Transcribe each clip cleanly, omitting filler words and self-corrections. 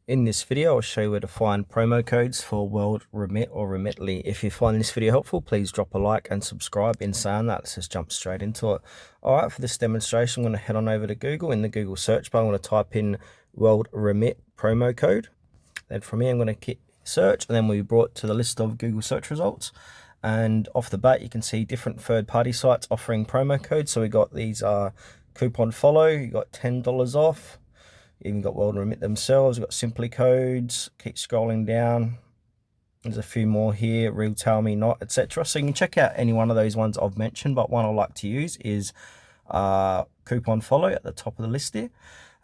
In this video, I'll show you where to find promo codes for WorldRemit or Remitly. If you find this video helpful, please drop a like and subscribe. In saying that, let's just jump straight into it. All right, for this demonstration, I'm going to head on over to Google. In the Google search bar, I'm going to type in WorldRemit promo code. Then from here, I'm going to hit search, and then we'll be brought to the list of Google search results. And off the bat, you can see different third-party sites offering promo codes. So we got these coupon follow, you got $10 off. Even got WorldRemit themselves, we've got Simply Codes, keep scrolling down. There's a few more here, Real Tell Me Not, etc. So you can check out any one of those ones I've mentioned, but one I like to use is Coupon Follow at the top of the list here.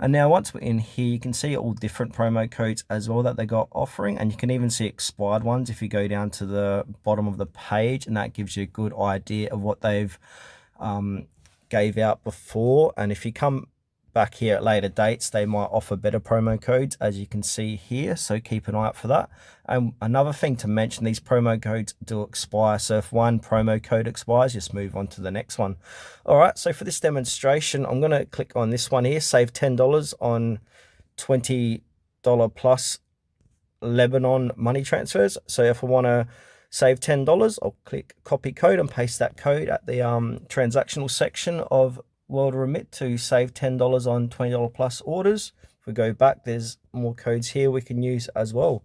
And now once we're in here, you can see all different promo codes as well that they got offering, and you can even see expired ones if you go down to the bottom of the page, and that gives you a good idea of what they've gave out before. And if you come back here at later dates, they might offer better promo codes, as you can see here, so keep an eye out for that. And another thing to mention, these promo codes do expire, so if one promo code expires, just move on to the next one. All right, so for this demonstration, I'm going to click on this one here, save $10 on $20 plus Lebanon money transfers. So if I want to save $10, I'll click copy code and paste that code at the transactional section of WorldRemit to save $10 on $20 plus orders. If we go back, there's more codes here we can use as well.